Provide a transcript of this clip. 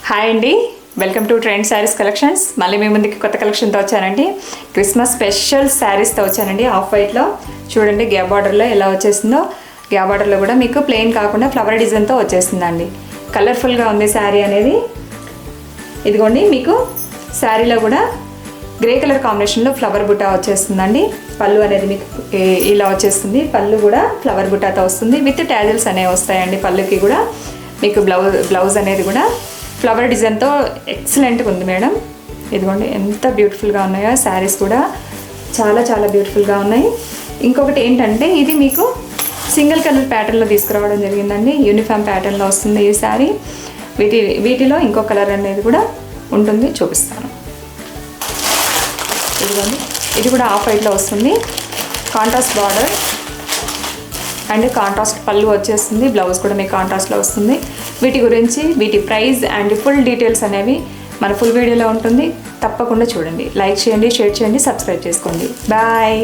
Hi అండి, welcome to trend saris collections. మళ్ళీ మీ ముందుకి కొత్త కలెక్షన్తో వచ్చానండి. క్రిస్మస్ స్పెషల్ శారీస్తో వచ్చానండి. ఆఫ్ వైట్లో చూడండి, గ్యాప్ బార్డర్లో ఎలా వచ్చేసిందో. గ్యాప్ బార్డర్లో కూడా మీకు ప్లెయిన్ కాకుండా ఫ్లవర్ డిజైన్తో వచ్చేసిందండి. కలర్ఫుల్గా ఉంది శారీ అనేది. ఇదిగోండి, మీకు శారీలో కూడా గ్రే కలర్ కాంబినేషన్లో ఫ్లవర్ బుట్టా వచ్చేస్తుందండి. పళ్ళు అనేది మీకు ఇలా వచ్చేస్తుంది. పళ్ళు కూడా ఫ్లవర్ బుట్టాతో వస్తుంది. విత్ ట్యాజిల్స్ అనేవి వస్తాయండి. పళ్ళుకి కూడా మీకు బ్లౌజ్ అనేది కూడా ఫ్లవర్ డిజైన్తో ఎక్సలెంట్గా ఉంది మేడం. ఇదిగోండి, ఎంత బ్యూటిఫుల్గా ఉన్నాయో శారీస్ కూడా చాలా చాలా బ్యూటిఫుల్గా ఉన్నాయి. ఇంకొకటి ఏంటంటే, ఇది మీకు సింగిల్ కలర్ ప్యాటర్న్లో తీసుకురావడం జరిగిందండి. యూనిఫామ్ ప్యాటర్న్లో వస్తుంది ఈ శారీ. వీటిలో ఇంకో కలర్ అనేది కూడా ఉంటుంది, చూపిస్తాను. ఇదిగోండి, ఇది కూడా ఆఫ్ వైట్లో వస్తుంది. కాంట్రాస్ట్ బార్డర్ అండ్ కాంట్రాస్ట్ పళ్ళు వచ్చేస్తుంది. బ్లౌజ్ కూడా మీకు కాంట్రాస్ట్లో వస్తుంది. వీటి గురించి, వీటి ప్రైస్ అండ్ ఫుల్ డీటెయిల్స్ అనేవి మన ఫుల్ వీడియోలో ఉంటుంది. తప్పకుండా చూడండి, లైక్ చేయండి, షేర్ చేయండి, సబ్స్క్రైబ్ చేసుకోండి. బాయ్.